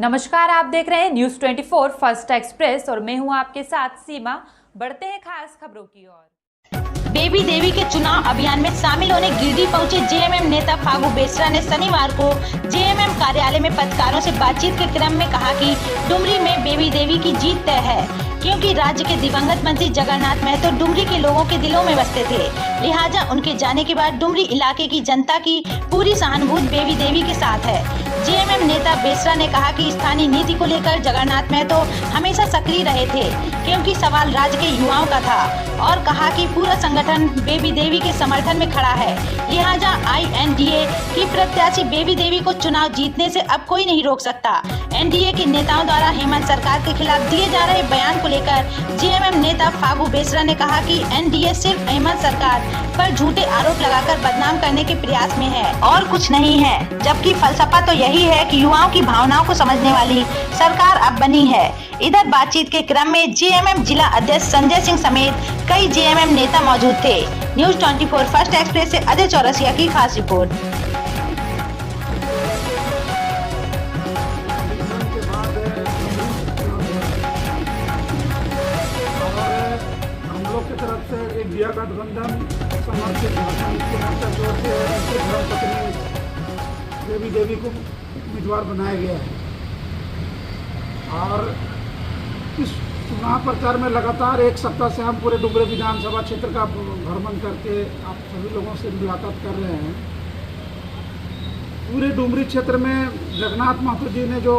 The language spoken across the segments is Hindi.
नमस्कार, आप देख रहे हैं न्यूज़ 24 फर्स्ट एक्सप्रेस और मैं हूं आपके साथ सीमा। बढ़ते हैं खास खबरों की ओर। बेबी देवी के चुनाव अभियान में शामिल होने गिरिडीह पहुंचे जेएमएम नेता फागू बेसरा ने शनिवार को जेएमएम कार्यालय में पत्रकारों से बातचीत के क्रम में कहा कि डुमरी में बेबी देवी की जीत तय है, क्योंकि राज्य के दिवंगत मंत्री जगन्नाथ महतो डुमरी के लोगों के दिलों में बसते थे। लिहाजा उनके जाने के बाद डुमरी इलाके की जनता की पूरी सहानुभूति बेबी देवी के साथ है। जेएमएम नेता बेसरा ने कहा कि स्थानीय नीति को लेकर जगन्नाथ महतो हमेशा सक्रिय रहे थे, क्योंकि सवाल राज्य के युवाओं का था, और कहा कि पूरा संगठन बेबी देवी के समर्थन में खड़ा है। लिहाजा आईएनडीए की प्रत्याशी बेबी देवी को चुनाव जीतने से अब कोई नहीं रोक सकता। एनडीए के नेताओं द्वारा हेमंत सरकार के खिलाफ दिए जा रहे बयान को लेकर जेएमएम नेता फागू बेसरा ने कहा कि एनडीए सिर्फ हेमंत सरकार पर झूठे आरोप लगाकर बदनाम करने के प्रयास में है और कुछ नहीं है, जबकि फलसफा तो यही है कि युवाओं की भावनाओं को समझने वाली सरकार अब बनी है। इधर बातचीत के क्रम में जेएमएम जिला अध्यक्ष संजय सिंह समेत कई जेएमएम नेता मौजूद थे। न्यूज़ 24 फर्स्ट एक्सप्रेस से अजय चौरसिया की खास रिपोर्ट। हम लोग की तरफ से इंडिया गठबंधन समर्थित धर्मपत्नी बेबी देवी को उम्मीदवार बनाया गया है और इस चुनाव प्रचार में लगातार एक सप्ताह से हम पूरे डुमरी विधानसभा क्षेत्र का भ्रमण करके आप सभी लोगों से मुलाकात कर रहे हैं। पूरे डुमरी क्षेत्र में जगन्नाथ महतो जी ने जो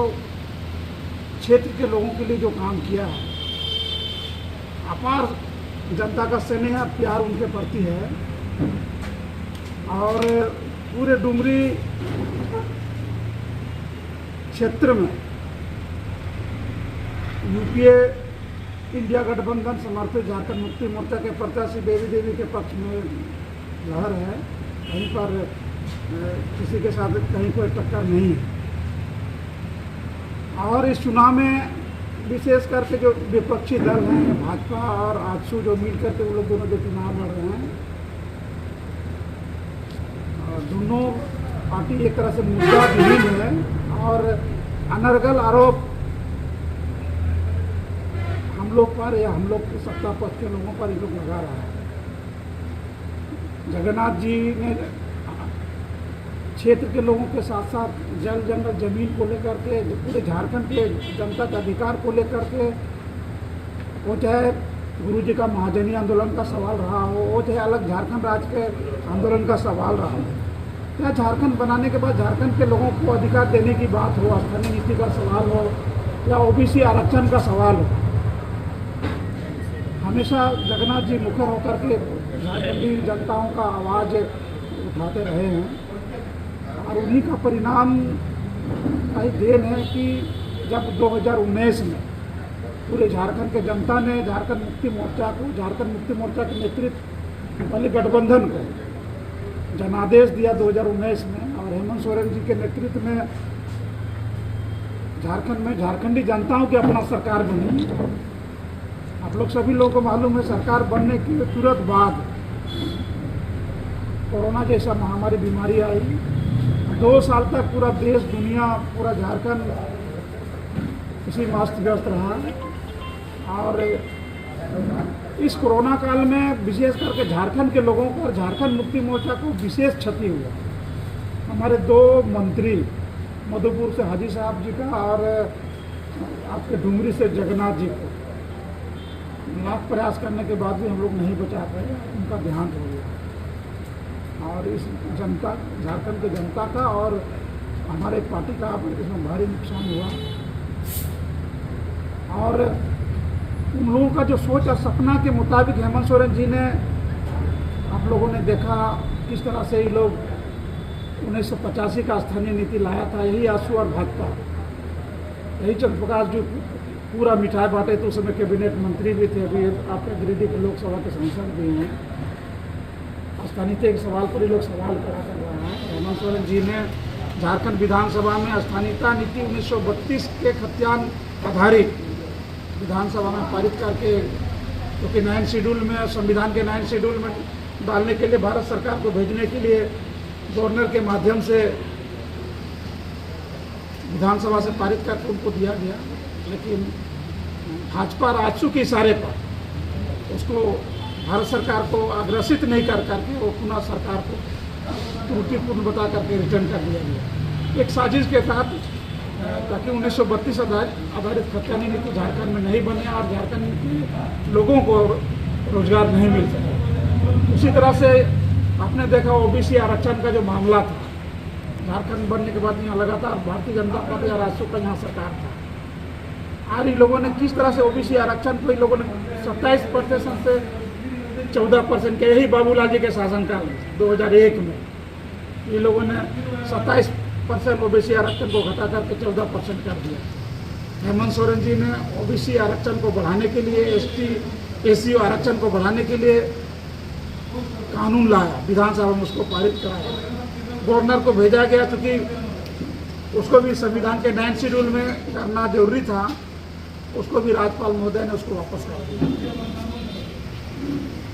क्षेत्र के लोगों के लिए जो काम किया है, अपार जनता का स्नेह प्यार उनके प्रति है और पूरे डुमरी क्षेत्र में यूपीए इंडिया गठबंधन समर्थित झारखंड मुक्ति मोर्चा के प्रत्याशी बेबी देवी के पक्ष में लहर है। कहीं पर किसी के साथ कहीं कोई टक्कर नहीं है और इस चुनाव में विशेष करके जो विपक्षी दल हैं भाजपा और आजसू जो मिल करके वो लोग दोनों जो चुनाव लड़ रहे हैं, दोनों पार्टी एक तरह से मुद्दा विहीन है और अनर्गल आरोप हम लोग पर या हम लोग के सत्ता पक्ष के लोगों पर ये लोग लगा रहा है। जगन्नाथ जी ने क्षेत्र के लोगों के साथ साथ जल जंगल जमीन को लेकर के पूरे झारखंड के जनता के अधिकार को लेकर के, वो चाहे गुरु जी का महाजनी आंदोलन का सवाल रहा हो, वो चाहे अलग झारखंड राज्य के आंदोलन का सवाल रहा हो, या झारखंड बनाने के बाद झारखंड के लोगों को अधिकार देने की बात हो, स्थानीय नीति का सवाल हो या ओबीसी आरक्षण का सवाल हो, हमेशा जगन्नाथ जी मुखर होकर के झारखंडी जनताओं का आवाज़ उठाते रहे हैं और उन्हीं का परिणाम का ही देन है कि जब 2019 में पूरे झारखंड के जनता ने झारखंड मुक्ति मोर्चा के नेतृत्व वाले गठबंधन को जनादेश दिया 2019 में और हेमंत सोरेन जी के नेतृत्व में झारखंड में झारखंडी जनताओं की अपना सरकार बनी। आप लोग सभी लोगों को मालूम है, सरकार बनने के तुरंत बाद कोरोना जैसा महामारी बीमारी आई। 2 साल तक पूरा देश दुनिया पूरा झारखंड इसी मस्त व्यस्त रहा और इस कोरोना काल में विशेष करके झारखंड के लोगों को और झारखंड मुक्ति मोर्चा को विशेष क्षति हुआ। हमारे 2 मंत्री मधुपुर से हाजी साहब जी का और आपके डुमरी से जगन्नाथ जी को लाख प्रयास करने के बाद भी हम लोग नहीं बचा पाए, उनका देहांत हो गया और इस जनता झारखंड की जनता का और हमारे पार्टी का इसमें भारी नुकसान हुआ और उन लोगों का जो सोच और सपना के मुताबिक हेमंत सोरेन जी ने, आप लोगों ने देखा किस तरह से ये लोग 1985 का स्थानीय नीति लाया था। यही आजसू और भाजपा, यही चंद्रप्रकाश जो पूरा मिठाई बांटे तो उसमें कैबिनेट मंत्री भी थे, अभी आपके गिरिडीह के लोकसभा के सांसद भी हैं। स्थानीय के सवाल पर ही लोग सवाल करा कर रहे हैं। हेमंत सोरेन जी ने झारखंड विधानसभा में स्थानीयता नीति 1932 के खतियान आधारित विधानसभा में पारित करके, क्योंकि 9 शेड्यूल में संविधान के 9 शेड्यूल में डालने के लिए भारत सरकार को भेजने के लिए गवर्नर के माध्यम से विधानसभा से पारित करके उनको दिया गया, लेकिन भाजपा राजस्व के इशारे पर उसको भारत सरकार को अग्रसित नहीं कर करके वो पुनः सरकार को त्रुटिपूर्ण बता करके रिटर्न कर दिया गया, एक साजिश के तहत, ताकि 1932 आधारित खतियानी नीति झारखंड में नहीं बने और झारखंड के लोगों को रोजगार नहीं मिल सके। उसी तरह से आपने देखा ओबीसी आरक्षण का जो मामला था, झारखंड बनने के बाद यहाँ लगातार भारतीय जनता पार्टी और राजस्व का यहाँ सरकार था, और इन लोगों ने किस तरह से ओबीसी आरक्षण को इन लोगों ने 27% से 14% के, यही बाबूलाल जी के शासनकाल में 2001 में ये लोगों ने 27% ओबीसी आरक्षण को घटा करके 14% कर दिया। हेमंत सोरेन जी ने ओबीसी आरक्षण को बढ़ाने के लिए, एसटी एससी आरक्षण को बढ़ाने के लिए कानून लाया, विधानसभा में उसको पारित कराया, गवर्नर को भेजा गया, क्योंकि उसको भी संविधान के 9 शेड्यूल में करना जरूरी था, उसको भी राज्यपाल महोदय ने उसको वापस कर दिया।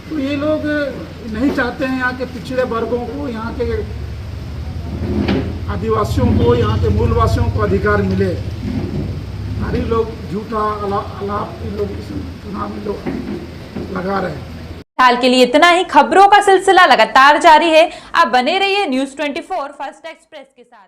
तो ये लोग नहीं चाहते हैं यहाँ के पिछड़े वर्गों को, यहाँ के आदिवासियों को, यहाँ के मूलवासियों को अधिकार मिले। सारे लोग झूठा अलाप इन लोग चुनाव में लोग लगा रहे हैं। हाल के लिए इतना ही। खबरों का सिलसिला लगातार जारी है। आप बने रहिए न्यूज़ 24 फर्स्ट एक्सप्रेस के साथ।